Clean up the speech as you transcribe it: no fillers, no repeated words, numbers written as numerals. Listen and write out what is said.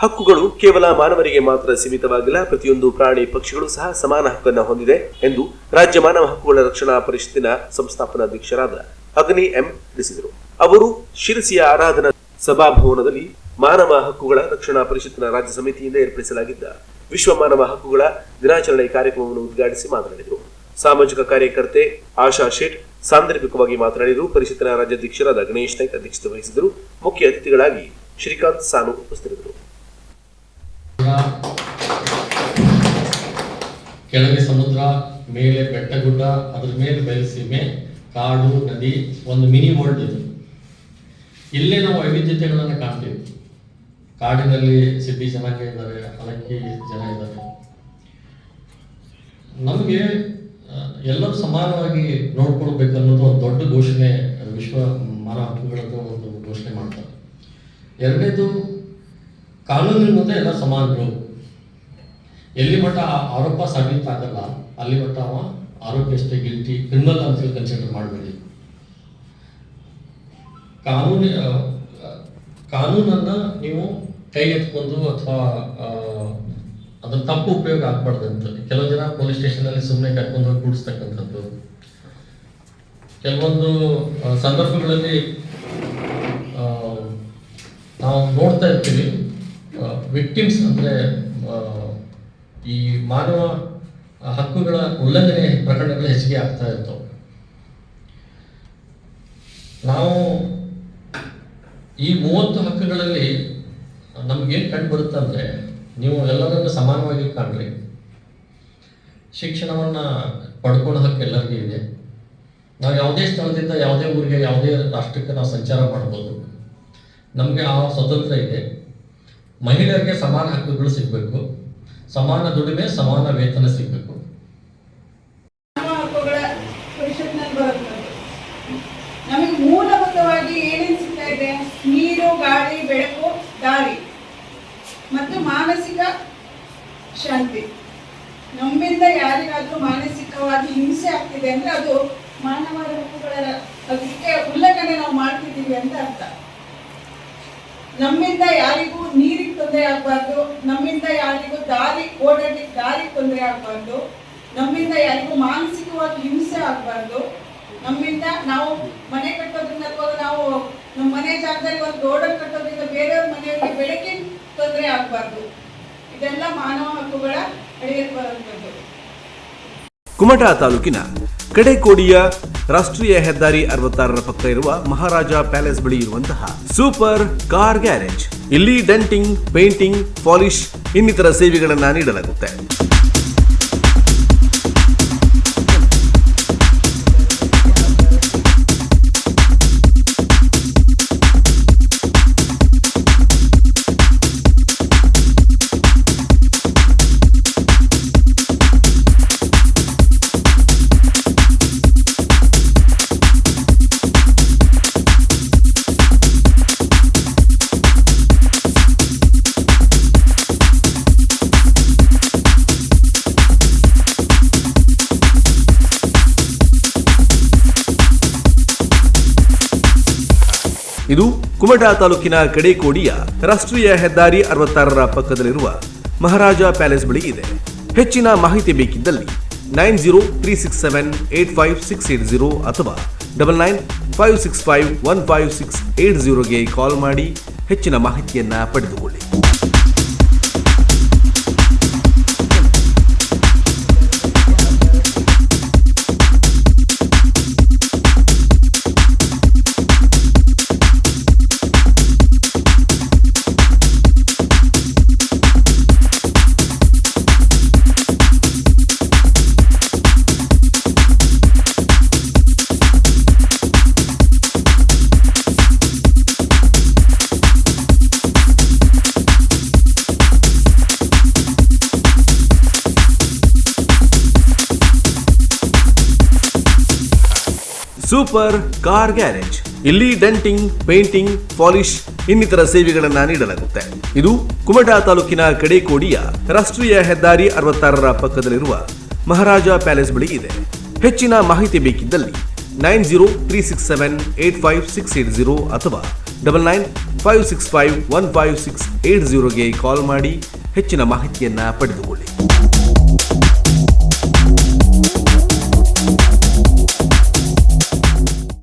ಹಕ್ಕುಗಳು ಕೇವಲ ಮಾನವರಿಗೆ ಮಾತ್ರ ಸೀಮಿತವಾಗಿಲ್ಲ, ಪ್ರತಿಯೊಂದು ಪ್ರಾಣಿ ಪಕ್ಷಿಗಳು ಸಹ ಸಮಾನ ಹಕ್ಕನ್ನು ಹೊಂದಿದೆ ಎಂದು ರಾಜ್ಯ ಮಾನವ ಹಕ್ಕುಗಳ ರಕ್ಷಣಾ ಪರಿಷತ್ತಿನ ಸಂಸ್ಥಾಪನಾಧ್ಯಕ್ಷರಾದ ಅಗ್ನಿ ಎಂ ತಿಳಿಸಿದರು. ಅವರು ಶಿರಸಿಯ ಆರಾಧನಾ ಸಭಾಭವನದಲ್ಲಿ ಮಾನವ ಹಕ್ಕುಗಳ ರಕ್ಷಣಾ ಪರಿಷತ್ತಿನ ರಾಜ್ಯ ಸಮಿತಿಯಿಂದ ಏರ್ಪಡಿಸಲಾಗಿದ್ದ ವಿಶ್ವ ಮಾನವ ಹಕ್ಕುಗಳ ದಿನಾಚರಣೆ ಕಾರ್ಯಕ್ರಮವನ್ನು ಉದ್ಘಾಟಿಸಿ ಮಾತನಾಡಿದರು. ಸಾಮಾಜಿಕ ಕಾರ್ಯಕರ್ತೆ ಆಶಾ ಶೇಟ್ ಸಾಂದರ್ಭಿಕವಾಗಿ ಮಾತನಾಡಿದರು. ಪರಿಷತ್ತಿನ ರಾಜ್ಯಾಧ್ಯಕ್ಷರಾದ ಗಣೇಶ್ ನಾಯ್ಕ್ ಅಧ್ಯಕ್ಷತೆ ವಹಿಸಿದರು. ಮುಖ್ಯ ಅತಿಥಿಗಳಾಗಿ ಶ್ರೀಕಾಂತ್ ಸಾನು ಉಪಸ್ಥಿತರಿದ್ದರು. ಕೆಳಗೆ ಸಮುದ್ರ, ಮೇಲೆ ಬೆಟ್ಟ ಗುಡ್ಡ, ಅದ್ರ ಮೇಲೆ ಬಯಲುಸೀಮೆ, ಕಾಡು, ನದಿ, ಒಂದು ಮಿನಿ ವರ್ಲ್ಡ್ ಇದು. ಇಲ್ಲೇ ನಾವು ವೈವಿಧ್ಯತೆಗಳನ್ನು ಕಾಣ್ತೀವಿ. ಕಾಡಿನಲ್ಲಿ ಸಿದ್ಧಿ ಜನಾಂಗ ಇದ್ದಾರೆ, ಅಲಕ್ಕಿ ಜನ ಇದ್ದಾರೆ. ನಮಗೆ ಎಲ್ಲರೂ ಸಮಾನವಾಗಿ ನೋಡ್ಕೊಳ್ಬೇಕನ್ನೋದು ಒಂದು ದೊಡ್ಡ ಘೋಷಣೆ ವಿಶ್ವ ಮಾನವ ಹಕ್ಕುಗಳದ್ದು ಒಂದು ಘೋಷಣೆ ಮಾಡ್ತಾರೆ. ಎರಡನೇದು, ಕಾನೂನಿನ ಮುಂದೆ ಎಲ್ಲ ಸಮಾನರು. ಎಲ್ಲಿ ಮಟ್ಟ ಆರೋಪ ಸಾಬೀತಾಗಲ್ಲ ಅಲ್ಲಿ ಮಟ್ಟ ಅವ ಆರೋಗ್ಯಷ್ಟೇ ಗಿಲ್ಟಿ, ಕ್ರಿಮಿನಲ್ ಅಂತ ಕನ್ಸಿಡರ್ ಮಾಡಬೇಡಿ. ಕಾನೂನನ್ನು ನೀವು ಕೈಗೆತ್ಕೊಂಡು ಅಥವಾ ಅದ್ರ ತಪ್ಪು ಉಪಯೋಗ ಆಗ್ಬಾರ್ದಂತ. ಕೆಲವು ಜನ ಪೊಲೀಸ್ ಸ್ಟೇಷನಲ್ಲಿ ಸುಮ್ಮನೆ ಕರ್ಕೊಂಡು ಹೋಗಿ ಕೂಡಿಸ್ತಕ್ಕಂಥದ್ದು, ಕೆಲವೊಂದು ಸಂದರ್ಭಗಳಲ್ಲಿ ನಾವು ನೋಡ್ತಾ ಇರ್ತೀವಿ. ವಿಕ್ಟಿಮ್ಸ್ ಅಂದರೆ ಈ ಮಾನವ ಹಕ್ಕುಗಳ ಉಲ್ಲಂಘನೆ ಪ್ರಕರಣಗಳು ಹೆಚ್ಚಿಗೆ ಆಗ್ತಾ ಇರ್ತವೆ. ನಾವು ಈ 30 ಹಕ್ಕುಗಳಲ್ಲಿ ನಮಗೇನು ಕಂಡು ಬರುತ್ತಂದರೆ, ನೀವು ಎಲ್ಲರನ್ನು ಸಮಾನವಾಗಿ ಕಾಣ್ರಿ. ಶಿಕ್ಷಣವನ್ನು ಪಡ್ಕೊಳ್ಳೋ ಹಕ್ಕು ಎಲ್ಲರಿಗೂ ಇದೆ. ನಾವು ಯಾವುದೇ ಸ್ಥಳದಿಂದ ಯಾವುದೇ ಊರಿಗೆ, ಯಾವುದೇ ರಾಷ್ಟ್ರಕ್ಕೆ ನಾವು ಸಂಚಾರ ಮಾಡ್ಬೋದು. ನಮಗೆ ಆ ಸ್ವತಂತ್ರ ಇದೆ. ಮಹಿಳೆಯರಿಗೆ ಸಮಾನ ಹಕ್ಕುಗಳು ಸಿಗಬೇಕು, ಸಮಾನ ದುಡಿಮೆ, ಸಮಾನ ವೇತನ ಸಿಗಬೇಕು. ಹಕ್ಕುಗಳ ಪರಿಷತ್ನಲ್ಲಿ ಬರುತ್ತದೆ. ನಮಗೆ ಮೂಲಭೂತವಾಗಿ ಏನೇನು ಸಿಗ್ತಾ ಇದೆ? ನೀರು, ಗಾಳಿ, ಬೆಳಕು, ದಾರಿ ಮತ್ತು ಮಾನಸಿಕ ಶಾಂತಿ. ನಮ್ಮಿಂದ ಯಾರಿಗಾದ್ರೂ ಮಾನಸಿಕವಾಗಿ ಹಿಂಸೆ ಆಗ್ತಿದೆ ಅಂದ್ರೆ ಅದು ಮಾನವರ ಹಕ್ಕುಗಳ ಅದಕ್ಕೆ ಉಲ್ಲಂಘನೆ ನಾವು ಮಾಡ್ತಿದ್ದೀವಿ ಅಂತ ಅರ್ಥ. ನಮ್ಮಿಂದ ಯಾರಿಗೂ ನೀರಿಗೆ ತೊಂದರೆ ಆಗಬಾರ್ದು, ನಮ್ಮಿಂದ ಯಾರಿಗೂ ಓಡಾಡಲಿಕ್ಕೆ ದಾರಿ ತೊಂದರೆ ಆಗಬಾರ್ದು, ನಮ್ಮಿಂದ ಯಾರಿಗೂ ಮಾನಸಿಕವಾಗಿ ಹಿಂಸೆ ಆಗಬಾರ್ದು, ನಮ್ಮಿಂದ ನಾವು ಮನೆ ಕಟ್ಟೋದ್ರಿಂದ ಅಥವಾ ನಾವು ನಮ್ಮ ಮನೆ ಜಾಗದಲ್ಲಿ ಒಂದು ಗೋಡನ್ ಕಟ್ಟೋದ್ರಿಂದ ಬೇರೆಯವ್ರ ಮನೆಯವರಿಗೆ ಬೆಳಕಿನ ತೊಂದರೆ ಆಗಬಾರ್ದು. ಇದೆಲ್ಲ ಮಾನವ ಹಕ್ಕುಗಳ ಅಡಿಯಲ್ಲಿ ಬರುವಂಥದ್ದು. ಕುಮಟಾ ತಾಲೂಕಿನ ಕಡೆಕೋಡಿಯ ರಾಷ್ಟ್ರೀಯ ಹೆದ್ದಾರಿ 66ರ ಪಕ್ಕ ಇರುವ ಮಹಾರಾಜ ಪ್ಯಾಲೇಸ್ ಬಳಿ ಇರುವಂತಹ ಸೂಪರ್ ಕಾರ್ ಗ್ಯಾರೇಜ್. ಇಲ್ಲಿ ಡೆಂಟಿಂಗ್, ಪೇಂಟಿಂಗ್, ಪಾಲಿಶ್ ಇನ್ನಿತರ ಸೇವೆಗಳನ್ನು ನೀಡಲಾಗುತ್ತೆ. ಇದು ಕುಮಟಾ ತಾಲೂಕಿನ ಕಡೆಕೋಡಿಯ ರಾಷ್ಟ್ರೀಯ ಹೆದ್ದಾರಿ 66ರ ಪಕ್ಕದಲ್ಲಿರುವ ಮಹಾರಾಜ ಪ್ಯಾಲೇಸ್ ಬಳಿ ಇದೆ. ಹೆಚ್ಚಿನ ಮಾಹಿತಿ ಬೇಕಿದ್ದಲ್ಲಿ 9036785680 ಅಥವಾ 9956515680ಗೆ ಕಾಲ್ ಮಾಡಿ ಹೆಚ್ಚಿನ ಮಾಹಿತಿಯನ್ನ ಪಡೆದುಕೊಳ್ಳಿ. Super car garage. ಇಲ್ಲಿ ಡೆಂಟಿಂಗ್, ಪೇಂಟಿಂಗ್, ಪಾಲಿಶ್ ಇನ್ನಿತರ ಸೇವೆಗಳನ್ನು ನೀಡಲಾಗುತ್ತೆ. ಇದು ಕುಮಟಾ ತಾಲೂಕಿನ ಕಡೆಕೋಡಿಯ ರಾಷ್ಟ್ರೀಯ ಹೆದ್ದಾರಿ 66ರ ಪಕ್ಕದಲ್ಲಿರುವ ಮಹಾರಾಜ ಪ್ಯಾಲೇಸ್ ಬಳಿ ಇದೆ. ಹೆಚ್ಚಿನ ಮಾಹಿತಿ ಬೇಕಿದ್ದಲ್ಲಿ 9036785680 ಅಥವಾ 9956515680 565 15680ಗೆ ಕಾಲ್ ಮಾಡಿ ಹೆಚ್ಚಿನ ಮಾಹಿತಿಯನ್ನು ಪಡೆದುಕೊಳ್ಳಿ.